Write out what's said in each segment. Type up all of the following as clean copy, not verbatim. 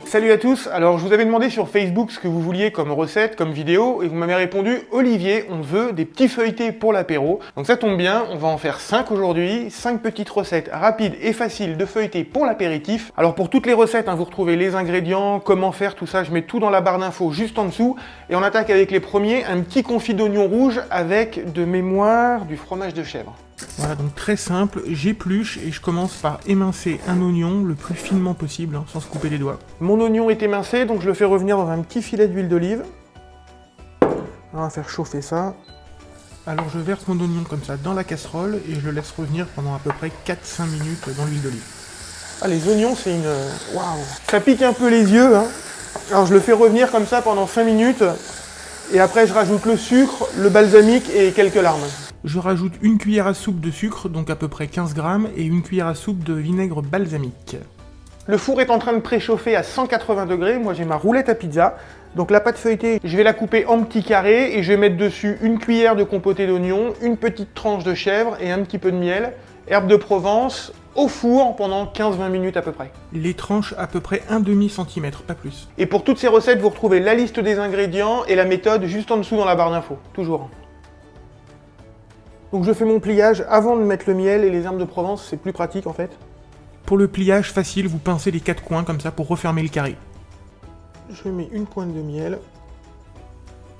Salut à tous, alors je vous avais demandé sur Facebook ce que vous vouliez comme recette, comme vidéo, et vous m'avez répondu « Olivier, on veut des petits feuilletés pour l'apéro ». Donc ça tombe bien, on va en faire 5 aujourd'hui, 5 petites recettes rapides et faciles de feuilletés pour l'apéritif. Alors pour toutes les recettes, vous retrouvez les ingrédients, comment faire, tout ça, je mets tout dans la barre d'infos juste en dessous. Et on attaque avec les premiers, un petit confit d'oignon rouge avec de mémoire du fromage de chèvre. Voilà, donc très simple, j'épluche et je commence par émincer un oignon le plus finement possible, sans se couper les doigts. Mon oignon est émincé, donc je le fais revenir dans un petit filet d'huile d'olive. On va faire chauffer ça. Alors je verse mon oignon comme ça dans la casserole et je le laisse revenir pendant à peu près 4-5 minutes dans l'huile d'olive. Ah, les oignons, c'est une... Waouh! Ça pique un peu les yeux, Alors je le fais revenir comme ça pendant 5 minutes. Et après je rajoute le sucre, le balsamique et quelques larmes. Je rajoute une cuillère à soupe de sucre, donc à peu près 15 grammes, et une cuillère à soupe de vinaigre balsamique. Le four est en train de préchauffer à 180 degrés, moi j'ai ma roulette à pizza. Donc la pâte feuilletée, je vais la couper en petits carrés et je vais mettre dessus une cuillère de compoté d'oignon, une petite tranche de chèvre et un petit peu de miel, herbe de Provence, au four pendant 15-20 minutes à peu près. Les tranches à peu près 1/2 centimètre, pas plus. Et pour toutes ces recettes, vous retrouvez la liste des ingrédients et la méthode juste en dessous dans la barre d'infos, toujours. Donc je fais mon pliage avant de mettre le miel et les herbes de Provence, c'est plus pratique en fait. Pour le pliage facile, vous pincez les 4 coins comme ça pour refermer le carré. Je mets une pointe de miel.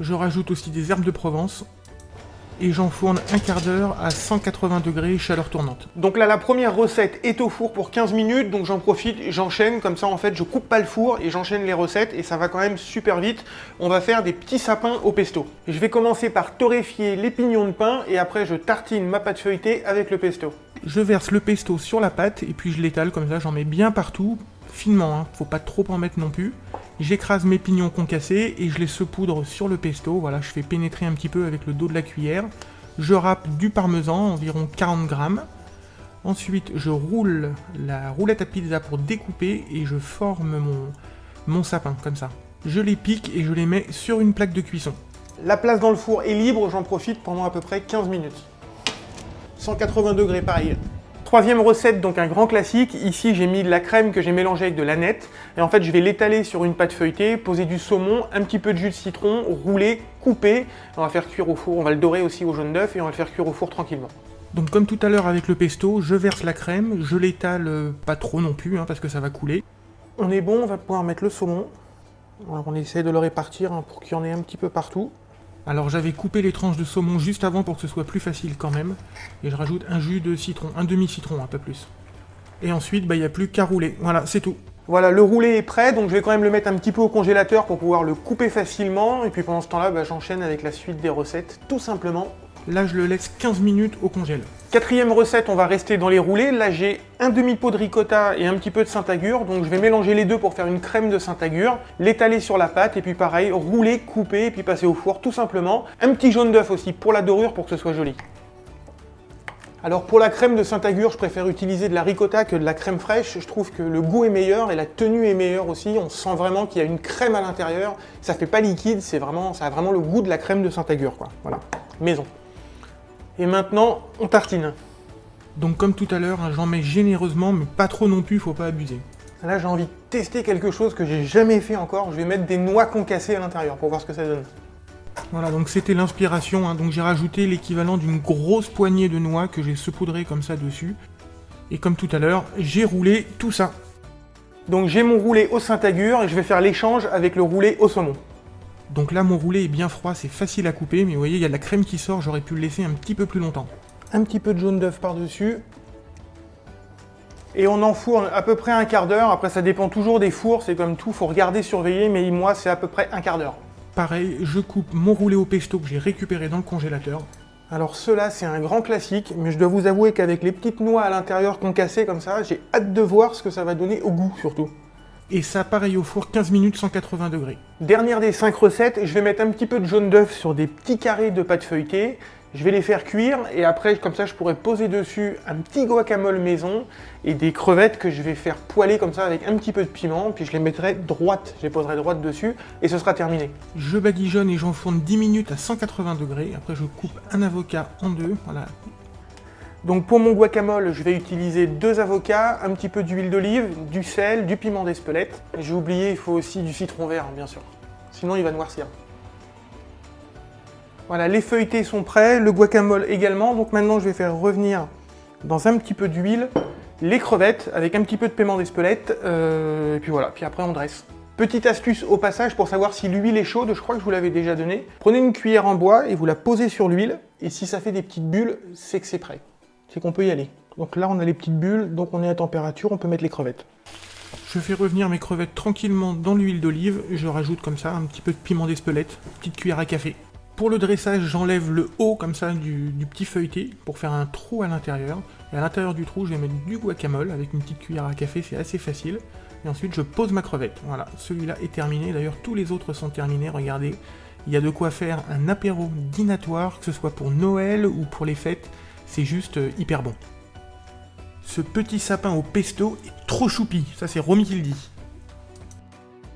Je rajoute aussi des herbes de Provence. Et j'enfourne un quart d'heure à 180 degrés, chaleur tournante. Donc là, la première recette est au four pour 15 minutes, donc j'en profite, j'enchaîne, comme ça en fait je coupe pas le four et j'enchaîne les recettes et ça va quand même super vite. On va faire des petits sapins au pesto. Je vais commencer par torréfier les pignons de pain et après je tartine ma pâte feuilletée avec le pesto. Je verse le pesto sur la pâte et puis je l'étale comme ça, j'en mets bien partout, finement, faut pas trop en mettre non plus. J'écrase mes pignons concassés et je les saupoudre sur le pesto, voilà, je fais pénétrer un petit peu avec le dos de la cuillère. Je râpe du parmesan, environ 40 grammes. Ensuite, je roule la roulette à pizza pour découper et je forme mon sapin, comme ça. Je les pique et je les mets sur une plaque de cuisson. La place dans le four est libre, j'en profite pendant à peu près 15 minutes. 180 degrés, pareil. Troisième recette, donc un grand classique. Ici, j'ai mis de la crème que j'ai mélangée avec de l'aneth. Et en fait, je vais l'étaler sur une pâte feuilletée, poser du saumon, un petit peu de jus de citron, rouler, couper. On va faire cuire au four. On va le dorer aussi au jaune d'œuf et on va le faire cuire au four tranquillement. Donc comme tout à l'heure avec le pesto, je verse la crème, je l'étale pas trop non plus, parce que ça va couler. On est bon, on va pouvoir mettre le saumon. Alors on essaie de le répartir pour qu'il y en ait un petit peu partout. Alors j'avais coupé les tranches de saumon juste avant pour que ce soit plus facile quand même. Et je rajoute un jus de citron, un demi-citron, un peu plus. Et ensuite, il n'y a plus qu'à rouler. Voilà, c'est tout. Voilà, le roulé est prêt, donc je vais quand même le mettre un petit peu au congélateur pour pouvoir le couper facilement. Et puis pendant ce temps-là, j'enchaîne avec la suite des recettes, tout simplement. Là, je le laisse 15 minutes au congèle. Quatrième recette, on va rester dans les roulés. Là, j'ai un demi-pot de ricotta et un petit peu de Saint-Agur. Donc, je vais mélanger les deux pour faire une crème de Saint-Agur, l'étaler sur la pâte et puis pareil, rouler, couper et puis passer au four tout simplement. Un petit jaune d'œuf aussi pour la dorure pour que ce soit joli. Alors pour la crème de Saint-Agur, je préfère utiliser de la ricotta que de la crème fraîche. Je trouve que le goût est meilleur et la tenue est meilleure aussi. On sent vraiment qu'il y a une crème à l'intérieur. Ça fait pas liquide, ça a vraiment le goût de la crème de Saint-Agur, quoi. Voilà, maison. Et maintenant, on tartine. Donc comme tout à l'heure, j'en mets généreusement, mais pas trop non plus, faut pas abuser. Là, j'ai envie de tester quelque chose que j'ai jamais fait encore. Je vais mettre des noix concassées à l'intérieur pour voir ce que ça donne. Voilà, donc c'était l'inspiration. Donc j'ai rajouté l'équivalent d'une grosse poignée de noix que j'ai saupoudré comme ça dessus. Et comme tout à l'heure, j'ai roulé tout ça. Donc j'ai mon roulé au Saint-Agur et je vais faire l'échange avec le roulé au saumon. Donc là, mon roulé est bien froid, c'est facile à couper, mais vous voyez, il y a de la crème qui sort, j'aurais pu le laisser un petit peu plus longtemps. Un petit peu de jaune d'œuf par-dessus. Et on enfourne à peu près un quart d'heure. Après, ça dépend toujours des fours, c'est comme tout, faut regarder, surveiller, mais moi, c'est à peu près un quart d'heure. Pareil, je coupe mon roulé au pesto que j'ai récupéré dans le congélateur. Alors ceux-là, c'est un grand classique, mais je dois vous avouer qu'avec les petites noix à l'intérieur concassées comme ça, j'ai hâte de voir ce que ça va donner au goût, surtout. Et ça, pareil au four, 15 minutes, 180 degrés. Dernière des 5 recettes, je vais mettre un petit peu de jaune d'œuf sur des petits carrés de pâte feuilletée. Je vais les faire cuire et après, comme ça, je pourrais poser dessus un petit guacamole maison et des crevettes que je vais faire poêler comme ça avec un petit peu de piment. Puis je les mettrai droites, je les poserai droites dessus et ce sera terminé. Je badigeonne et j'enfourne 10 minutes à 180 degrés. Après, je coupe un avocat en deux, voilà. Donc pour mon guacamole, je vais utiliser 2 avocats, un petit peu d'huile d'olive, du sel, du piment d'Espelette. J'ai oublié, il faut aussi du citron vert, bien sûr. Sinon il va noircir. Voilà, les feuilletés sont prêts, le guacamole également. Donc maintenant je vais faire revenir dans un petit peu d'huile les crevettes avec un petit peu de piment d'Espelette. Et puis voilà, puis après on dresse. Petite astuce au passage pour savoir si l'huile est chaude, je crois que je vous l'avais déjà donné. Prenez une cuillère en bois et vous la posez sur l'huile. Et si ça fait des petites bulles, c'est que c'est prêt. C'est qu'on peut y aller. Donc là on a les petites bulles, donc on est à température, on peut mettre les crevettes. Je fais revenir mes crevettes tranquillement dans l'huile d'olive. Je rajoute comme ça un petit peu de piment d'Espelette, petite cuillère à café. Pour le dressage, j'enlève le haut comme ça du petit feuilleté pour faire un trou à l'intérieur. Et à l'intérieur du trou, je vais mettre du guacamole avec une petite cuillère à café, c'est assez facile. Et ensuite, je pose ma crevette. Voilà, celui-là est terminé. D'ailleurs, tous les autres sont terminés, regardez. Il y a de quoi faire un apéro dînatoire, que ce soit pour Noël ou pour les fêtes. C'est juste hyper bon. Ce petit sapin au pesto est trop choupi, ça c'est Romy qui le dit.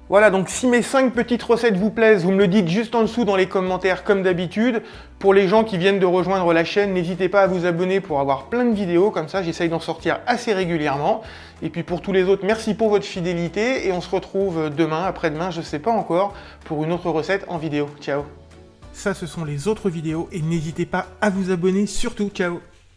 Voilà, donc si mes 5 petites recettes vous plaisent, vous me le dites juste en dessous dans les commentaires comme d'habitude. Pour les gens qui viennent de rejoindre la chaîne, n'hésitez pas à vous abonner pour avoir plein de vidéos, comme ça j'essaye d'en sortir assez régulièrement. Et puis pour tous les autres, merci pour votre fidélité et on se retrouve demain, après-demain, je sais pas encore, pour une autre recette en vidéo. Ciao. Ça ce sont les autres vidéos et n'hésitez pas à vous abonner surtout, ciao.